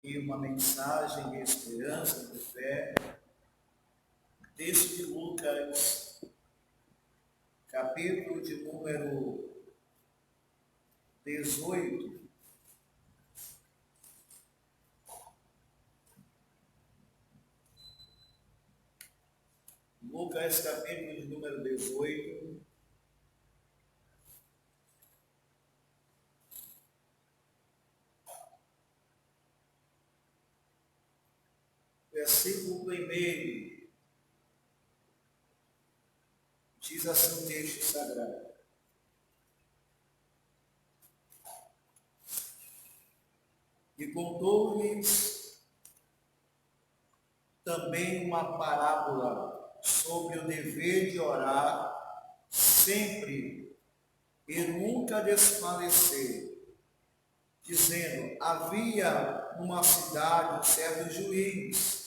E uma mensagem de esperança, de fé, texto de Lucas, capítulo de número 18. Lucas, capítulo de número 18. Versículo 1, diz assim o texto sagrado: E contou-lhes também uma parábola sobre o dever de orar sempre e nunca desfalecer, dizendo: havia numa cidade um certo juiz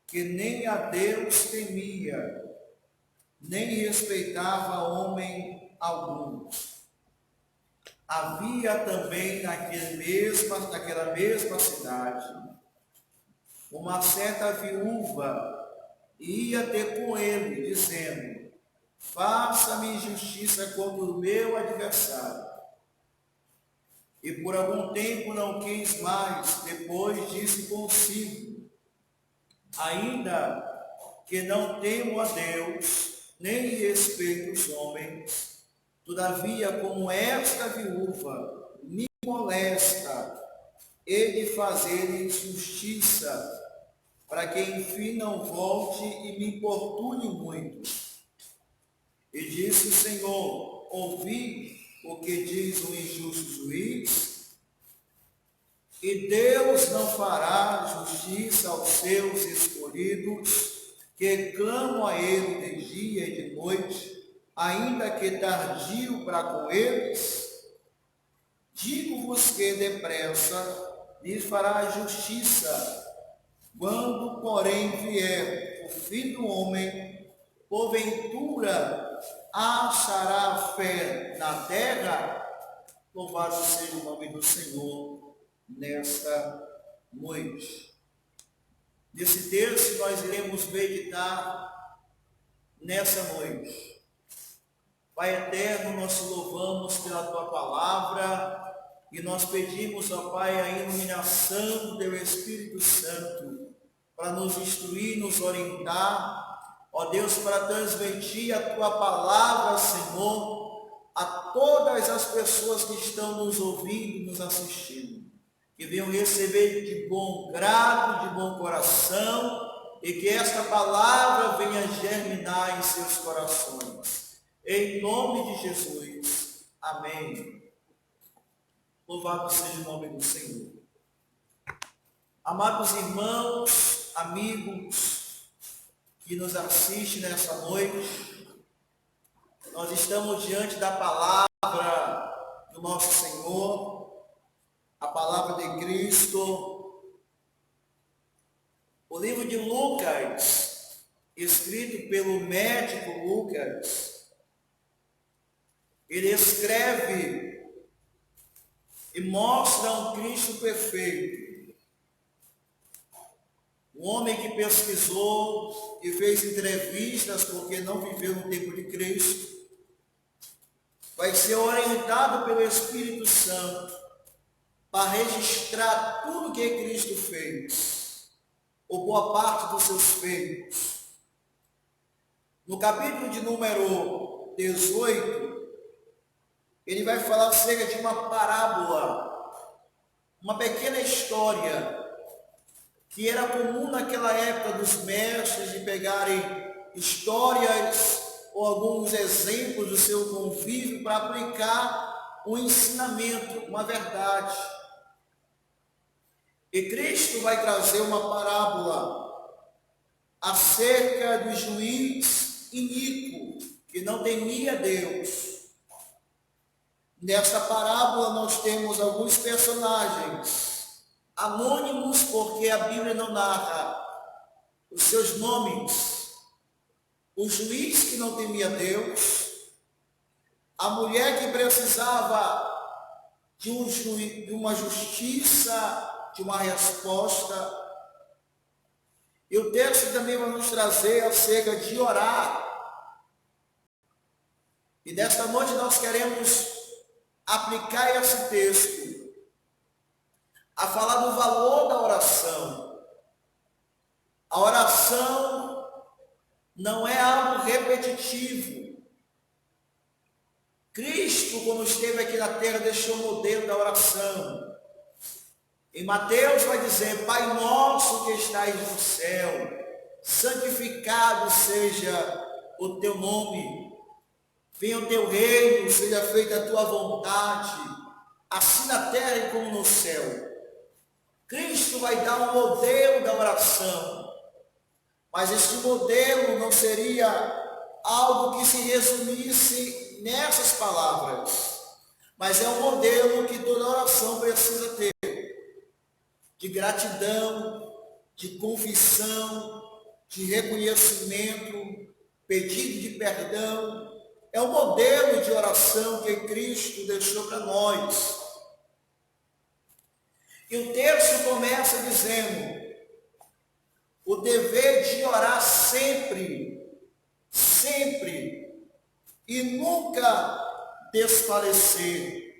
que nem a Deus temia, nem respeitava homem algum. Havia também naquela mesma cidade uma certa viúva, e ia ter com ele, dizendo: faça-me justiça contra o meu adversário. E por algum tempo não quis mais, depois disse consigo: ainda que não temo a Deus, nem respeito os homens, todavia, como esta viúva me molesta, e de fazer justiça, para que enfim não volte e me importune muito. E disse o Senhor: ouvi o que diz o injusto juiz, e Deus não fará justiça aos seus escolhidos, que clamam a ele de dia e de noite, ainda que tardio para com eles? Digo-vos que depressa lhes fará justiça. Quando, porém, vier o Filho do Homem, porventura achará fé na terra? Louvado seja o nome do Senhor nesta noite. Nesse texto nós iremos meditar nessa noite. Pai eterno, nós te louvamos pela tua palavra e nós pedimos, ó Pai, a iluminação do teu Espírito Santo para nos instruir, nos orientar, ó Deus, para transmitir a tua palavra, Senhor, a todas as pessoas que estão nos ouvindo, nos assistindo, que venham receber de bom grado, de bom coração, e que esta palavra venha germinar em seus corações. Em nome de Jesus. Amém. Louvado seja o nome do Senhor. Amados irmãos, amigos que nos assistem nessa noite, nós estamos diante da palavra do nosso Senhor, a palavra de Cristo. O livro de Lucas, escrito pelo médico Lucas, ele escreve e mostra um Cristo perfeito. Um homem que pesquisou e fez entrevistas porque não viveu no tempo de Cristo, vai ser orientado pelo Espírito Santo para registrar tudo que Cristo fez, ou boa parte dos seus feitos. No capítulo de número 18, ele vai falar acerca de uma parábola, uma pequena história, que era comum naquela época dos mestres de pegarem histórias ou alguns exemplos do seu convívio para aplicar um ensinamento, uma verdade. E Cristo vai trazer uma parábola acerca do juiz iníquo, que não temia Deus. Nesta parábola nós temos alguns personagens anônimos, porque a Bíblia não narra os seus nomes. O juiz que não temia Deus, a mulher que precisava de uma justiça de uma resposta. E o texto também vai nos trazer acerca de orar. E desta noite nós queremos aplicar esse texto a falar do valor da oração. A oração não é algo repetitivo. Cristo, quando esteve aqui na terra, deixou o modelo da oração. Em Mateus vai dizer: Pai nosso que estais no céu, santificado seja o teu nome. Venha o teu reino, seja feita a tua vontade, assim na terra como no céu. Cristo vai dar um modelo da oração, mas este modelo não seria algo que se resumisse nessas palavras, mas é um modelo que toda oração precisa ter, de gratidão, de confissão, de reconhecimento, pedido de perdão. É o modelo de oração que Cristo deixou para nós. E o texto começa dizendo: o dever de orar sempre, sempre, e nunca desfalecer.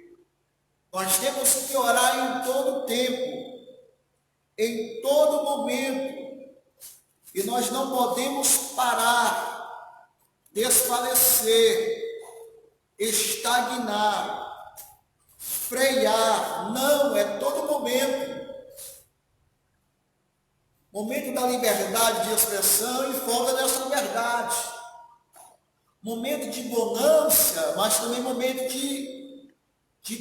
Nós temos que orar em todo tempo, em todo momento, e nós não podemos parar, desfalecer, estagnar, frear. Não, é todo momento. Momento da liberdade de expressão e folga dessa liberdade. Momento de bonança, mas também momento de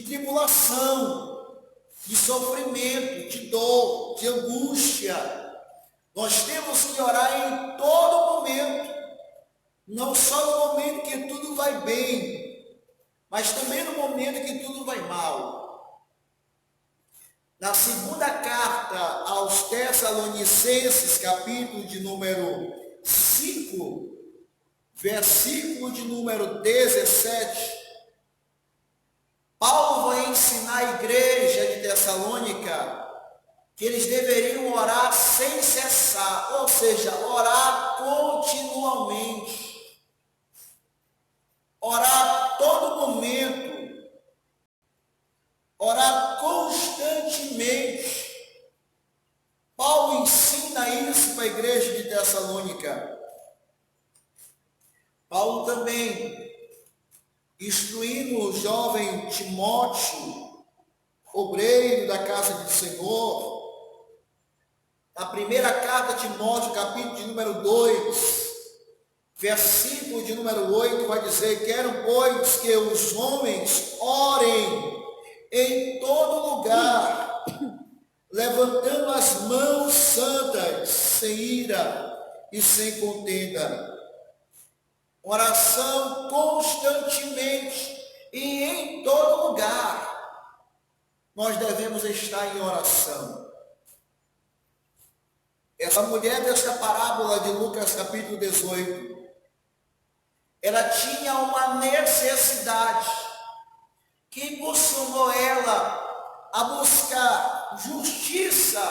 tribulação, de sofrimento, de dor, de angústia. Nós temos que orar em todo momento. Não só no momento que tudo vai bem, mas também no momento que tudo vai mal. Na segunda carta aos Tessalonicenses, capítulo de número 5, versículo de número 17, Paulo vai ensinar a igreja de Tessalônica que eles deveriam orar sem cessar, ou seja, orar continuamente. Orar a todo momento, orar constantemente. Paulo ensina isso para a igreja de Tessalônica. Paulo também, instruindo o jovem Timóteo, obreiro da casa do Senhor, na primeira carta a Timóteo, capítulo de número 2, versículo de número 8, vai dizer: quero, pois, que os homens orem em todo lugar, levantando as mãos santas, sem ira e sem contenda. Oração constantemente e em todo lugar. Nós devemos estar em oração. Essa mulher desta parábola de Lucas capítulo 18, ela tinha uma necessidade que impulsionou ela a buscar justiça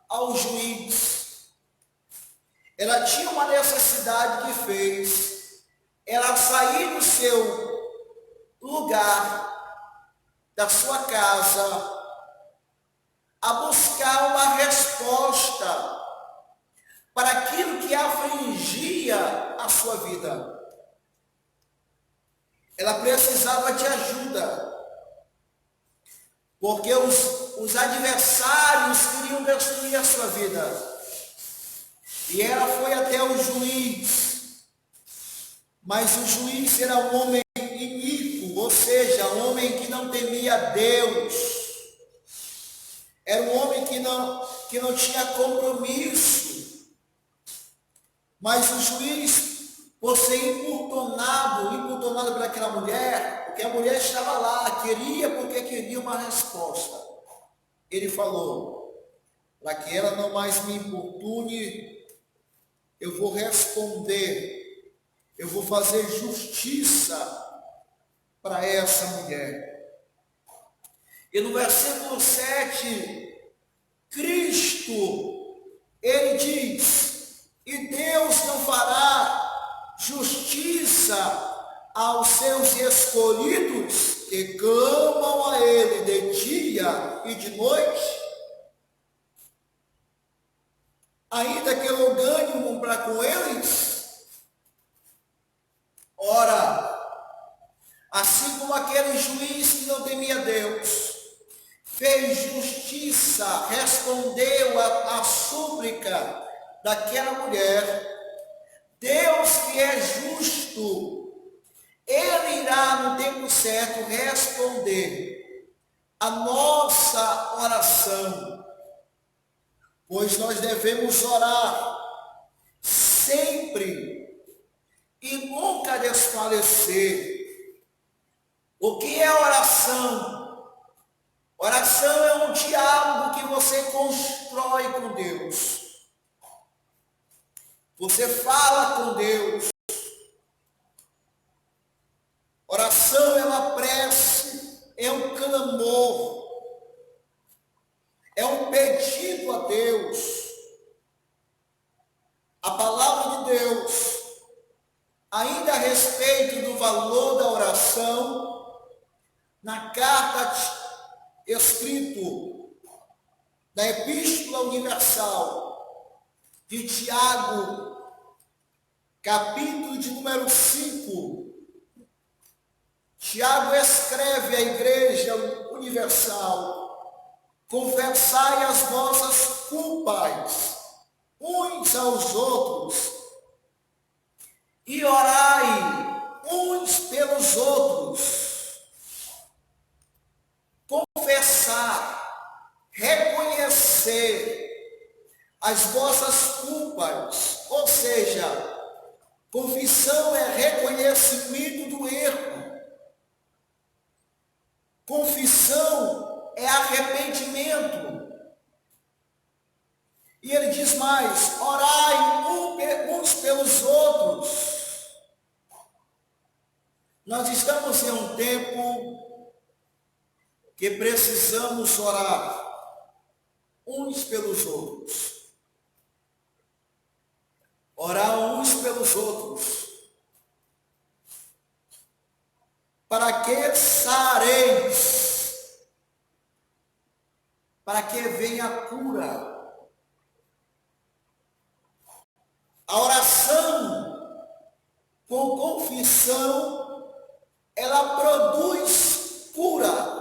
ao juiz. Ela tinha uma necessidade que fez ela sair do seu lugar, da sua casa, a buscar uma resposta para aquilo que afligia a sua vida. Ela precisava de ajuda, porque os adversários queriam destruir a sua vida. E ela foi até o juiz, mas o juiz era um homem iníquo, ou seja, um homem que não temia Deus. Era um homem que não tinha compromisso. Mas o juiz, por ser importunado pelaquela mulher, porque a mulher estava lá, porque queria uma resposta. Ele falou: para que ela não mais me importune, eu vou responder, eu vou fazer justiça para essa mulher. E no versículo 7, justo, ele diz, e Deus não fará justiça aos seus escolhidos que clamam a ele de dia e de noite? Ainda que eu ganhe um para com eles? Ora, assim como aquele juiz que não temia Deus, fez justiça, respondeu à súplica daquela mulher, Deus que é justo, ele irá no tempo certo responder a nossa oração, pois nós devemos orar sempre e nunca desfalecer. O que é oração? Oração é um diálogo que você constrói com Deus. Você fala com Deus. Oração é uma prece, é um clamor, é um pedido a Deus. A palavra de Deus, ainda a respeito do valor da oração, na carta escrito da Epístola Universal de Tiago, capítulo de número 5, Tiago escreve à Igreja Universal: confessai as vossas culpas uns aos outros e orai uns pelos outros. Confessar, reconhecer as vossas culpas, ou seja, confissão é reconhecimento do erro. Confissão é arrependimento. E ele diz mais: orai uns pelos outros. Nós estamos em um tempo que precisamos orar uns pelos outros. Orar uns pelos outros. Para que sareis, para que venha a cura. A oração com confissão, ela produz cura.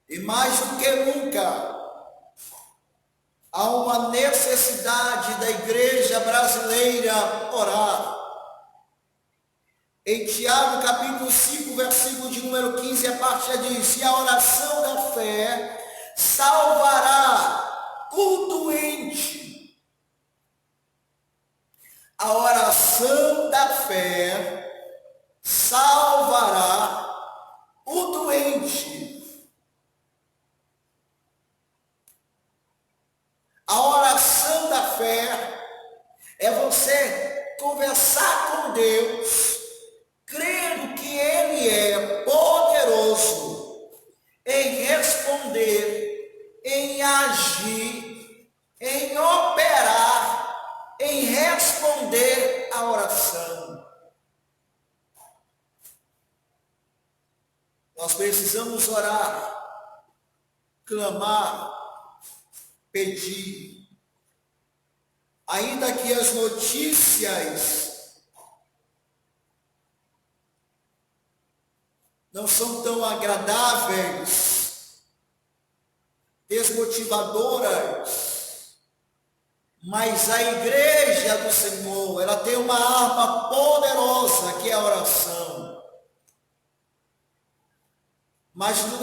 E mais do que nunca, há uma necessidade da igreja brasileira orar. Em Tiago, capítulo 5, versículo de número 15, a parte diz: e a oração da fé salvará o doente. A oração da fé salvará o doente. A oração da fé é você conversar com Deus, crendo que Ele é poderoso em responder, em agir, em operar, em responder à oração. Nós precisamos orar, clamar, pedir, ainda que as notícias não são tão agradáveis, desmotivadoras, mas a igreja do Senhor, ela tem uma arma poderosa que é a oração. Mais do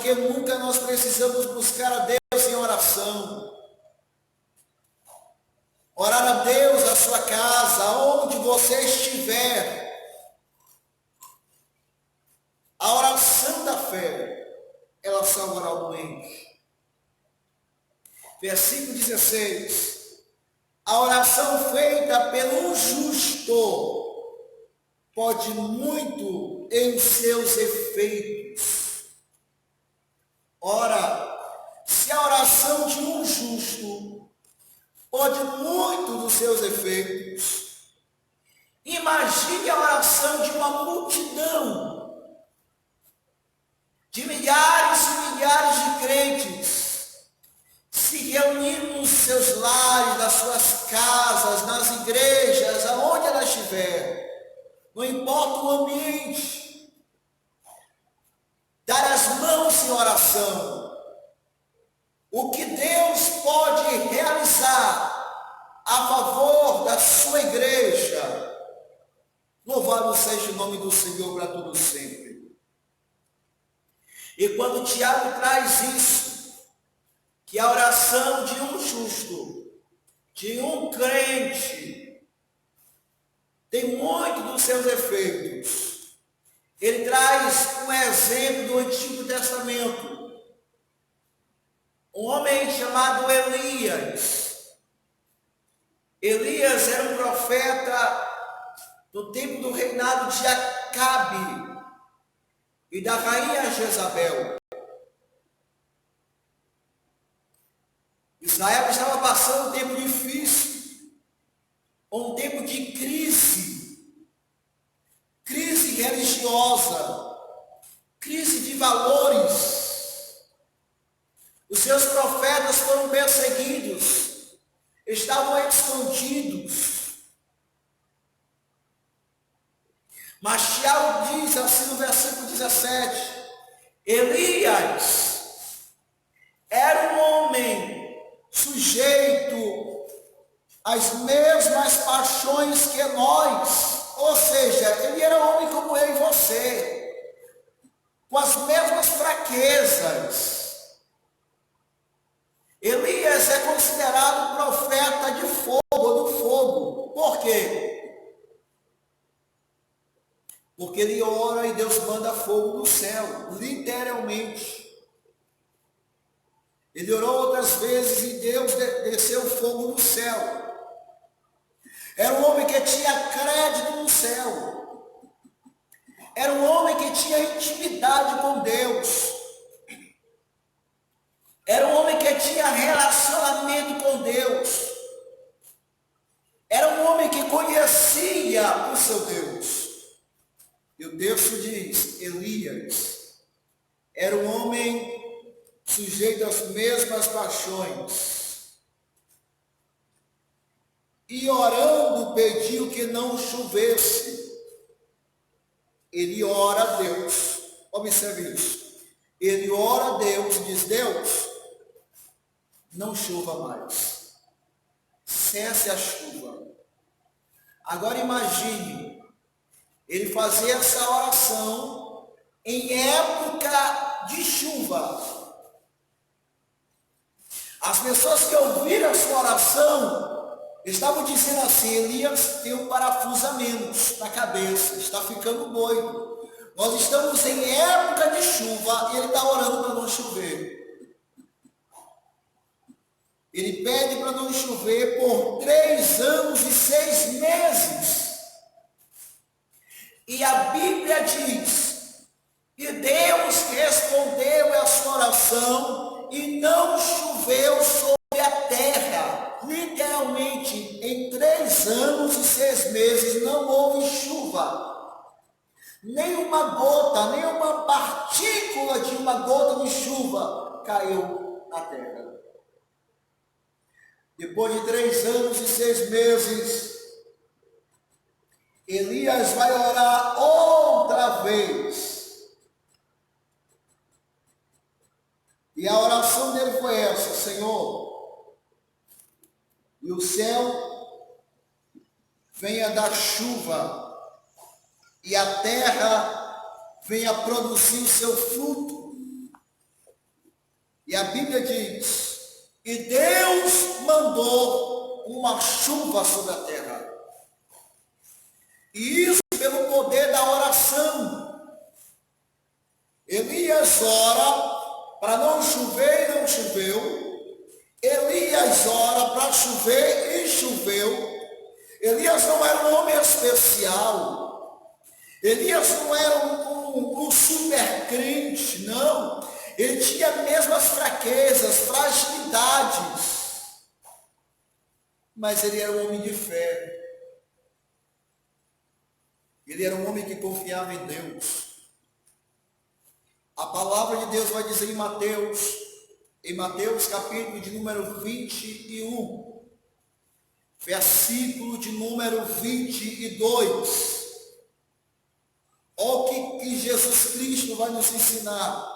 que nunca nós precisamos buscar a Deus em oração. Orar a Deus na sua casa, onde você estiver. A oração da fé, ela salvará o doente. Versículo 16. A oração feita pelo justo pode muito em seus efeitos. Ora, se a oração pode muito dos seus efeitos. Imagine a oração de uma multidão, de milhares e milhares de crentes, se reunindo nos seus lares, nas suas casas, nas igrejas, aonde ela estiver, não importa o ambiente, dar as mãos em oração. O que Deus pode realizar a favor da sua igreja, louvado seja o nome do Senhor para todo sempre. E quando Tiago traz isso, que a oração de um justo, de um crente, tem muito dos seus efeitos. Ele traz um exemplo do Antigo Testamento. Um homem chamado Elias. Elias era um profeta no tempo do reinado de Acabe e da rainha Jezabel. Israel estava passando um tempo difícil, um tempo de crise religiosa, crise de valores. Os seus profetas foram perseguidos, estavam escondidos. Mas Tiago diz assim no versículo 17, Elias era um homem sujeito às mesmas paixões que nós, ou seja, ele era um homem como eu e você, com as mesmas fraquezas. Elias é considerado profeta de fogo, do fogo. Por quê? Porque ele ora e Deus manda fogo do céu, literalmente. Ele orou outras vezes e Deus desceu fogo do céu. Era um homem que tinha crédito no céu. Era um homem que tinha intimidade com Deus. Era um homem que tinha relacionamento com Deus. Era um homem que conhecia o seu Deus. E o texto diz, Elias era um homem sujeito às mesmas paixões. E orando pediu que não chovesse. Ele ora a Deus. Observe isso. Ele ora a Deus e diz, Deus, não chova mais. Cesse a chuva. Agora imagine ele fazer essa oração em época de chuva. As pessoas que ouviram a sua oração estavam dizendo assim, Elias tem um parafuso a menos na cabeça, está ficando doido. Nós estamos em época de chuva e ele está orando para não chover. Ele pede para não chover por 3 anos e 6 meses. E a Bíblia diz que Deus respondeu a sua oração e não choveu sobre a terra. Literalmente, em 3 anos e 6 meses não houve chuva. Nem uma gota, nem uma partícula de uma gota de chuva caiu na terra. Depois de 3 anos e 6 meses, Elias vai orar outra vez. E a oração dele foi essa, Senhor, e o céu venha dar chuva, e a terra venha produzir o seu fruto. E a Bíblia diz, e Deus mandou uma chuva sobre a terra. E isso pelo poder da oração. Elias ora para não chover e não choveu. Elias ora para chover e choveu. Elias não era um homem especial. Elias não era um super crente, não. Ele tinha as mesmas fraquezas, fragilidades. mas ele era um homem de fé. Ele era um homem que confiava em Deus. A palavra de Deus vai dizer em Mateus capítulo de número 21, versículo de número 22. Olha o que Jesus Cristo vai nos ensinar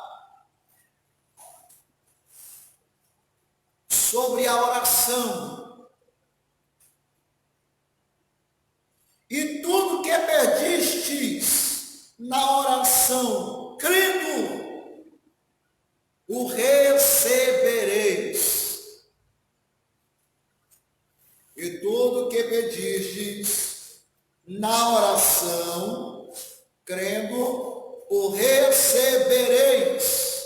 sobre a oração. E tudo que pedistes na oração, crendo, o recebereis. E tudo que pedistes na oração, crendo, o recebereis.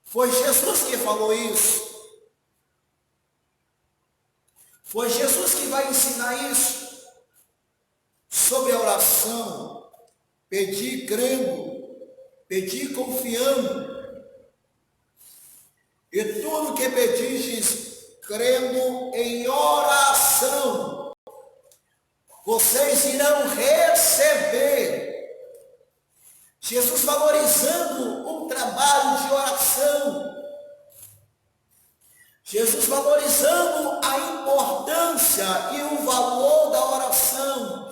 Foi Jesus que falou isso. Foi Jesus que vai ensinar isso. Sobre a oração, pedir crendo, pedir confiando. E tudo que pedistes, crendo em oração, vocês irão receber. Jesus valorizando um trabalho de oração. Jesus valorizando a importância e o valor da oração.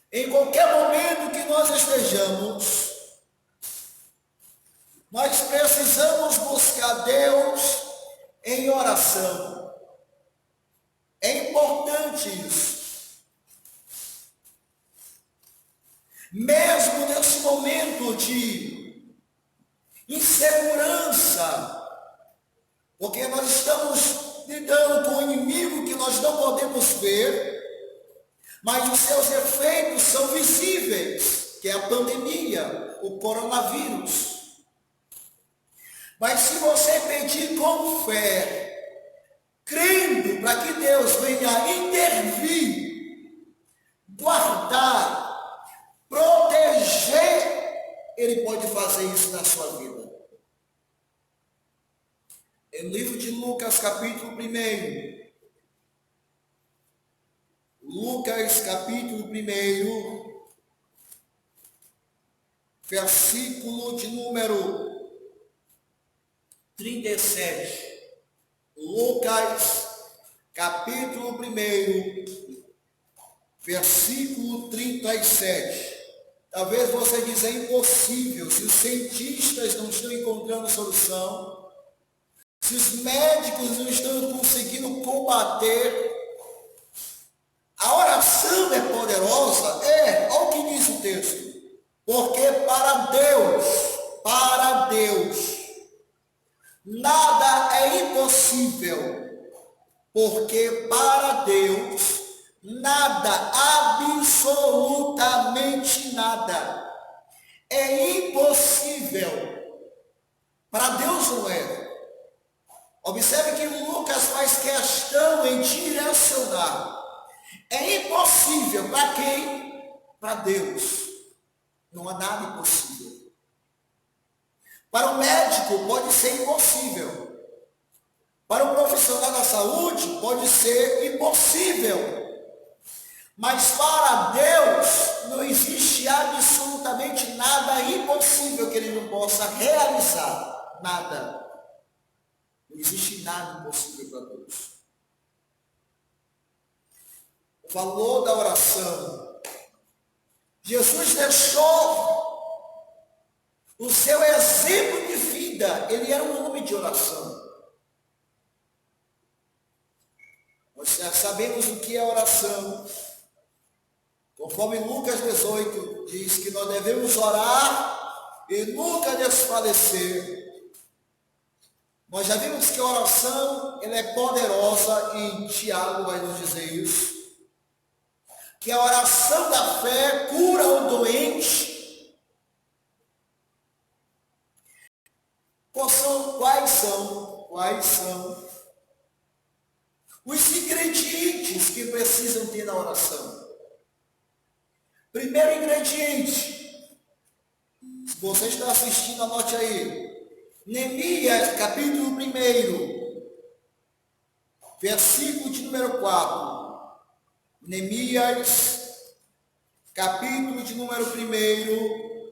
Em qualquer momento que nós estejamos, nós precisamos buscar Deus em oração. É importante isso. Mesmo nesse momento de insegurança, porque nós estamos lidando com um inimigo que nós não podemos ver, mas os seus efeitos são visíveis, que é a pandemia, o coronavírus. Mas se você pedir com fé, crendo para que Deus venha intervir, guardar, proteger, Ele pode fazer isso na sua vida. No livro de Lucas, capítulo 1, Lucas capítulo 1, versículo de número 37. Lucas capítulo 1, versículo 37. Talvez você diga, é impossível, se os cientistas não estão encontrando solução, se os médicos não estão conseguindo combater. A oração é poderosa? É, olha o que diz o texto. Porque para Deus, nada é impossível. Porque para Deus, nada, absolutamente nada, é impossível. Para Deus não é. Observe que Lucas faz questão em direcionar. É impossível para quem? Para Deus. Não há nada impossível. Para o médico pode ser impossível. Para o profissional da saúde pode ser impossível. Mas para Deus não existe absolutamente nada impossível que Ele não possa realizar. Nada. Não existe nada impossível para Deus. O valor da oração. Jesus deixou o seu exemplo de vida. Ele era um homem de oração. Nós já sabemos o que é oração. Conforme Lucas 18 diz que nós devemos orar e nunca desfalecer. Nós já vimos que a oração ela é poderosa, e em Tiago vai nos dizer isso. Que a oração da fé cura o doente. Quais são os ingredientes que precisam ter na oração? Primeiro ingrediente, se você está assistindo, anote aí. Neemias, capítulo 1, versículo de número 4. Neemias, capítulo de número 1,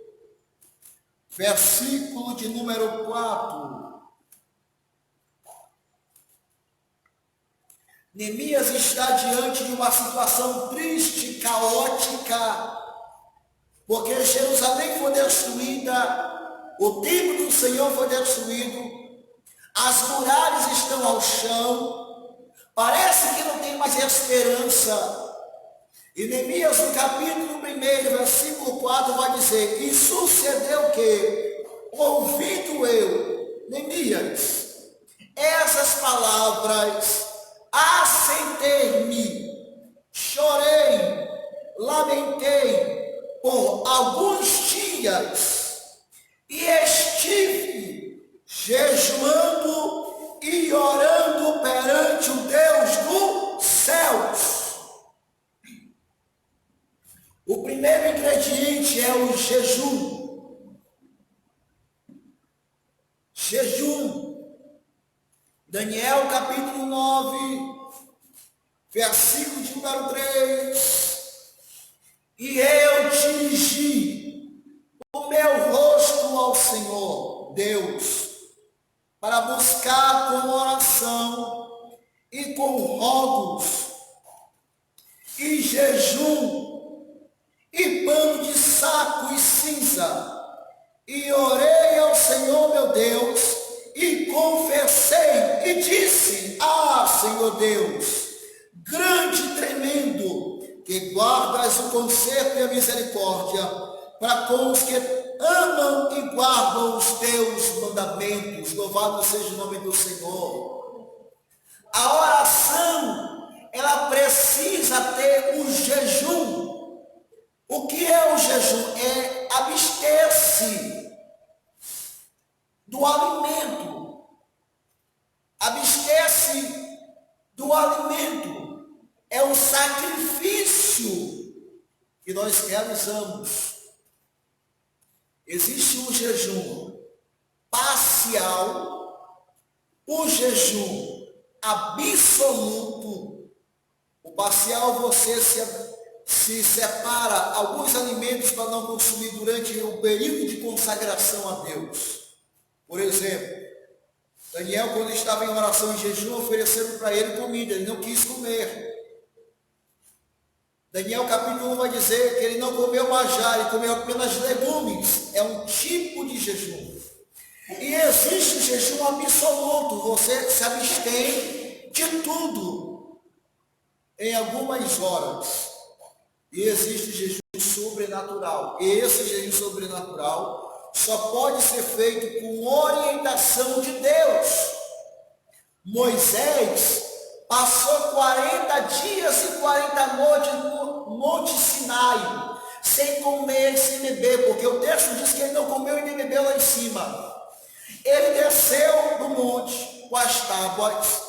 versículo de número 4. Neemias está diante de uma situação triste, caótica, porque Jerusalém foi destruída, o templo do Senhor foi destruído, as muralhas estão ao chão, parece que não tem mais esperança. E Neemias, no capítulo 1, versículo 4, vai dizer: e sucedeu que, ouvindo eu, Neemias, essas palavras, assentei-me, chorei, lamentei por alguns dias e estive jejuando e orando perante o Deus dos céus. O primeiro ingrediente é o jejum. Jejum. Daniel capítulo 9, versículo de número 3. E eu dirigi o meu rosto ao Senhor, Deus, para buscar com oração e com rogos e jejum e pano de saco e cinza. E orei ao Senhor meu Deus e confessei e disse: ah, Senhor Deus, grande e tremendo, que guardas o conserto e a misericórdia para com os que amam e guardam os teus mandamentos. Louvado seja o nome do Senhor. A oração, ela precisa ter o jejum. O que é o jejum? É abster-se do alimento. Abster-se do alimento. É um sacrifício que nós realizamos. Existe um jejum parcial, o jejum absoluto. O parcial, você se separa alguns alimentos para não consumir durante o período de consagração a Deus. Por exemplo, Daniel, quando estava em oração e jejum, ofereceram para ele comida, ele não quis comer. Daniel capítulo 1 vai dizer que ele não comeu manjar, ele comeu apenas legumes. É um tipo de jejum. E existe o jejum absoluto, você se abstém de tudo em algumas horas. E existe o jejum sobrenatural. E esse jejum sobrenatural só pode ser feito com orientação de Deus. Moisés passou 40 dias e 40 noites no Monte Sinai, sem comer e sem beber, porque o texto diz que ele não comeu e nem bebeu lá em cima. Ele desceu do monte com as tábuas,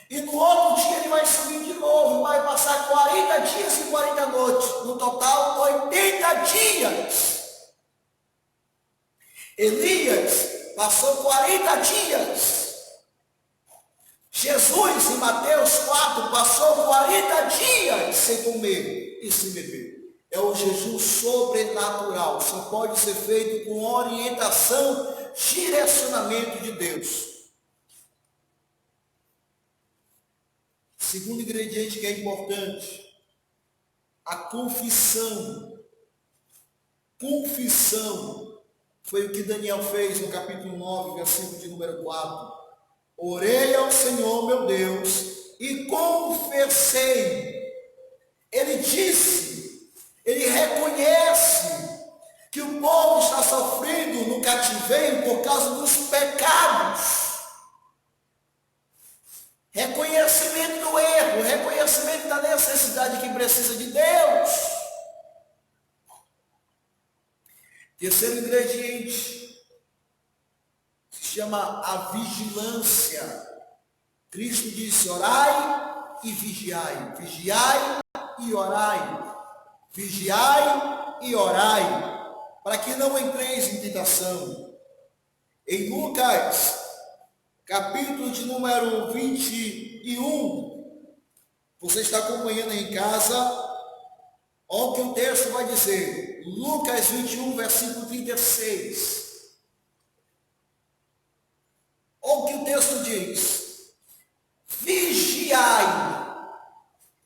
e no outro dia ele vai subir de novo, vai passar 40 dias e 40 noites, no total 80 dias. Elias passou 40 dias. Jesus, em Mateus 4, passou 40 dias sem comer e sem beber. É o jejum sobrenatural, só pode ser feito com orientação, direcionamento de Deus. Segundo ingrediente que é importante, a confissão. Confissão foi o que Daniel fez no capítulo 9, versículo de número 4. Orei ao Senhor meu Deus e confessei. Ele disse, ele reconhece que o povo está sofrendo no cativeiro por causa dos pecados. Reconhecimento do erro, reconhecimento da necessidade que precisa de Deus. Terceiro ingrediente se chama a vigilância. Cristo disse: orai e vigiai. Vigiai e orai. Vigiai e orai, para que não entreis em tentação. Em Lucas, capítulo de número 21. Você está acompanhando aí em casa? Olha o que o texto vai dizer. Lucas 21, versículo 36. Olha o que o texto diz. Vigiai,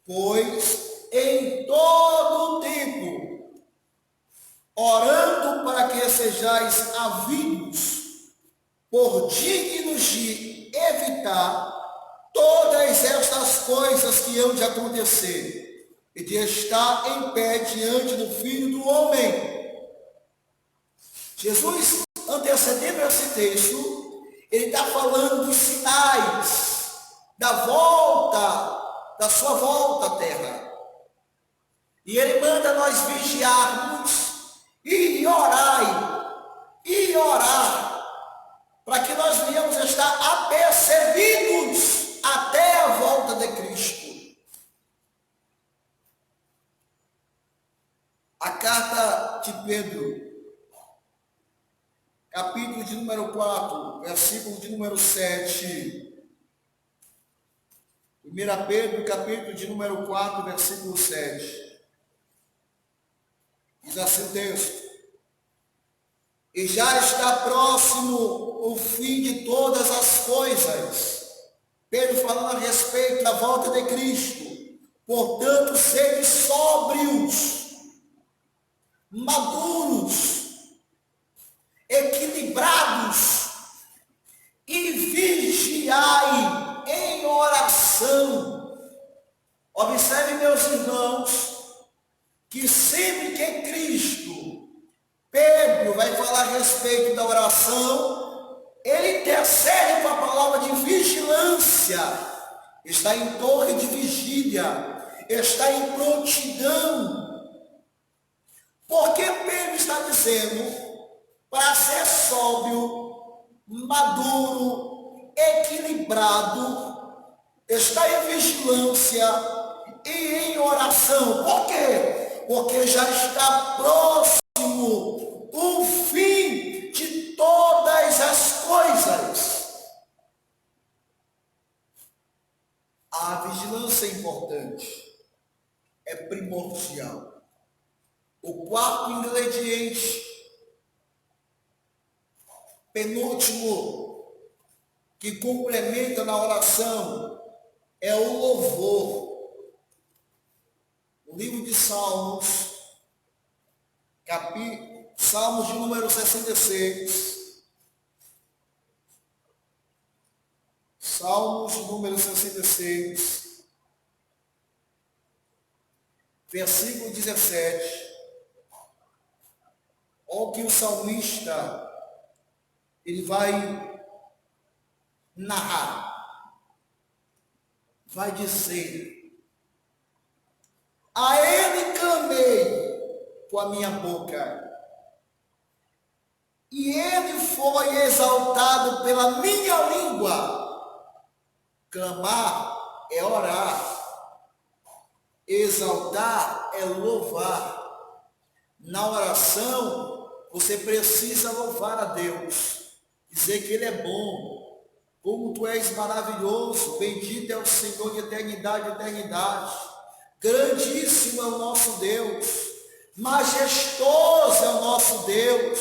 pois em todo o tempo, orando para que sejais havidos por dignos de evitar todas estas coisas que hão de acontecer e de estar em pé diante do Filho do Homem. Jesus, antecedendo esse texto, ele está falando dos sinais da volta, da sua volta à terra. E ele manda nós vigiarmos e orar, para que nós venhamos estar apercebidos até a volta de Cristo. A carta de Pedro, capítulo de número 4, versículo de número 7. 1 Pedro, capítulo de número 4, versículo 7. Diz assim o texto. E já está próximo o fim de todas as coisas. Pedro falando a respeito da volta de Cristo. Portanto, sede sóbrios, maduros, equilibrados e vigiai em oração. Observe, meus irmãos, que sempre que Cristo, Pedro vai falar a respeito da oração, ele intercede com a palavra de vigilância, está em torre de vigília, está em prontidão. Porque Pedro está dizendo para ser sóbrio, maduro, equilibrado, está em vigilância e em oração. Por quê? Porque já está próximo o fim de todas as coisas. A vigilância é importante, é primordial. O quarto ingrediente, penúltimo, que complementa na oração, é o louvor. O livro de Salmos, Salmos de número 66. Salmos de número 66, versículo 17. Olha o que o salmista ele vai narrar, vai dizer: a ele clamei com a minha boca, e ele foi exaltado pela minha língua. Clamar é orar, exaltar é louvar. Na oração, você precisa louvar a Deus, dizer que Ele é bom, como Tu és maravilhoso, bendito é o Senhor de eternidade, eternidade. Grandíssimo é o nosso Deus, majestoso é o nosso Deus,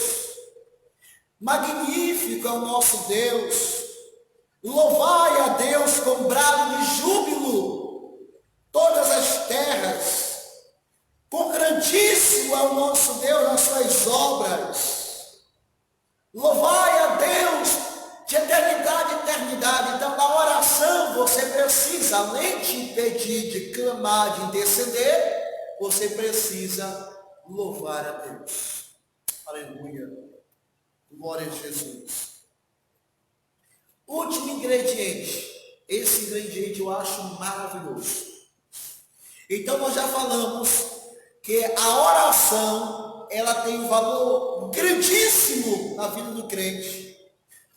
magnífico é o nosso Deus. Louvai a Deus com brado de júbilo, todas as terras. Quão grandíssimo é o nosso Deus nas suas obras. Louvai a Deus de eternidade em eternidade. Então, na oração, você precisa, além de pedir, de clamar, de interceder, você precisa louvar a Deus. Aleluia. Glória a Jesus. Último ingrediente. Esse ingrediente eu acho maravilhoso. Então, nós já falamos que a oração, ela tem um valor grandíssimo na vida do crente.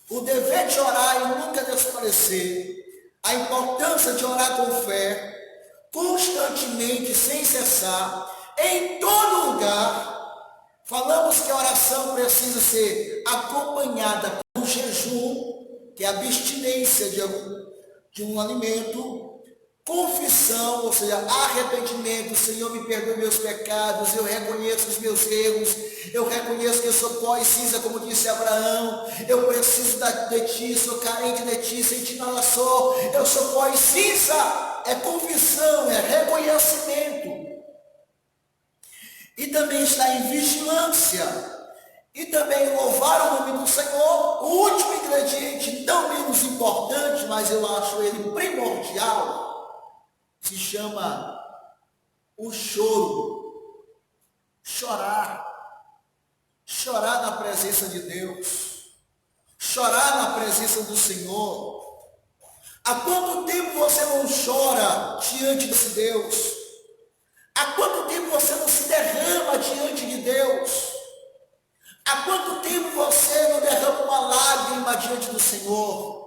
O dever de orar e nunca desaparecer. A importância de orar com fé, constantemente, sem cessar, em todo lugar. Falamos que a oração precisa ser acompanhada por jejum, que é a abstinência de um alimento. Confissão, ou seja, arrependimento. Senhor, me perdoe meus pecados, eu reconheço os meus erros, eu reconheço que eu sou pó e cinza, como disse Abraão, eu preciso de ti, sou carente de ti, sem ti nada sou, eu sou pó e cinza. É confissão, é reconhecimento. E também está em vigilância, e também louvar o nome do Senhor. O último ingrediente, não menos importante, mas eu acho ele primordial, se chama o choro. Chorar na presença de Deus, chorar na presença do Senhor. Há quanto tempo você não chora diante desse Deus? Há quanto tempo você não se derrama diante de Deus? Há quanto tempo você não derrama uma lágrima diante do Senhor?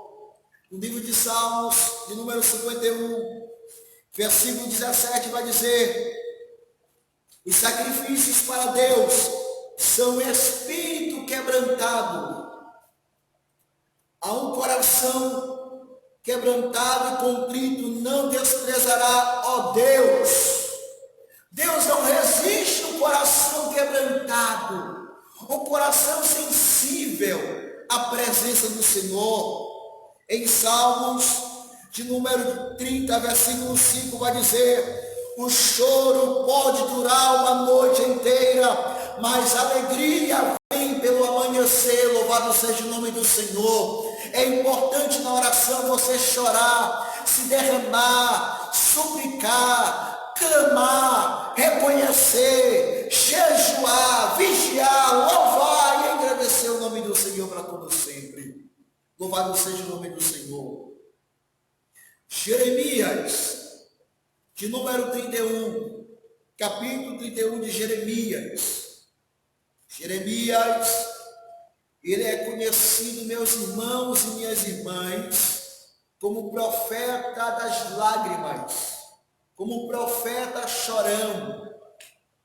No livro de Salmos, de número 51, versículo 17, vai dizer: os sacrifícios para Deus são espírito quebrantado. A um coração quebrantado e contrito não desprezará, ó Deus. Deus não resiste um coração quebrantado, um coração sensível à presença do Senhor. Em Salmos, de número 30, versículo 5, vai dizer: o choro pode durar uma noite inteira, mas a alegria vem pelo amanhecer. Louvado seja o nome do Senhor. É importante na oração você chorar, se derramar, suplicar, clamar, reconhecer, jejuar, vigiar, louvar e agradecer o nome do Senhor para todo sempre. Louvado seja o nome do Senhor. Jeremias, de número 31, capítulo 31 de Jeremias. Jeremias, ele é conhecido, meus irmãos e minhas irmãs, como profeta das lágrimas, como profeta chorão.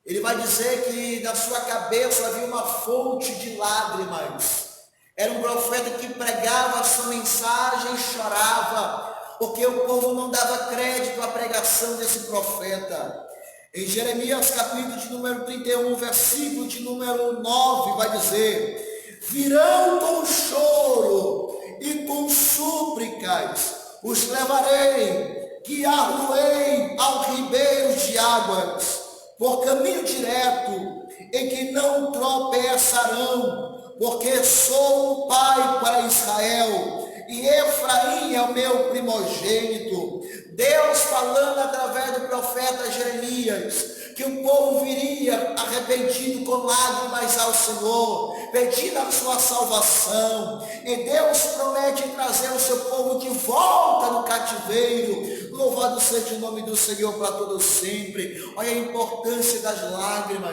Ele vai dizer que na sua cabeça havia uma fonte de lágrimas. Era um profeta que pregava a sua mensagem e chorava, porque o povo não dava crédito à pregação desse profeta. Em Jeremias, capítulo de número 31, versículo de número 9, vai dizer: virão com choro e com súplicas, os levarei, guiá-los-ei ao ribeiro de águas, por caminho direto, em que não tropeçarão, porque sou um pai para Israel, e Efraim é o meu primogênito. Deus falando através do profeta Jeremias, que o povo viria arrependido com lágrimas ao Senhor, pedindo a sua salvação, e Deus promete trazer o seu povo de volta no cativeiro. Louvado seja o nome do Senhor para todo sempre. Olha a importância das lágrimas.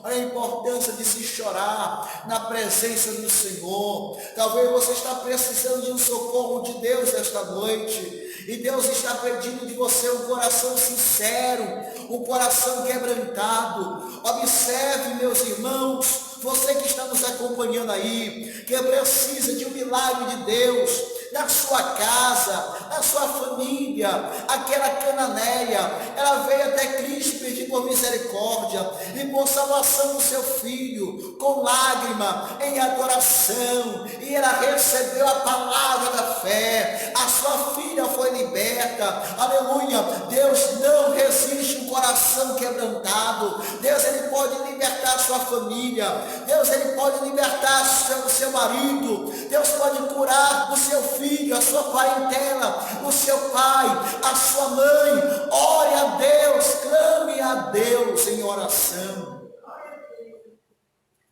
Olha a importância de se chorar na presença do Senhor. Talvez você está precisando de um socorro de Deus esta noite. E Deus está pedindo de você um coração sincero, um coração quebrantado. Observe, meus irmãos, você que está nos acompanhando aí, que precisa de um milagre de Deus na sua casa, na sua família. Aquela cananeia, ela veio até Cristo pedir por misericórdia e por salvação do seu filho, com lágrima, em adoração, e ela recebeu a palavra da fé. A sua filha foi liberta. Aleluia. Deus não resiste um coração quebrantado. Deus, ele pode libertar a sua família. Deus, ele pode libertar o seu marido. Deus pode curar o seu filho, a sua parentela, o seu pai, a sua mãe. Ore a Deus, clame a Deus em oração.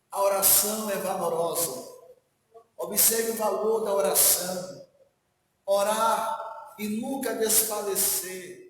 A oração é valorosa. Observe o valor da oração. Orar e nunca desfalecer.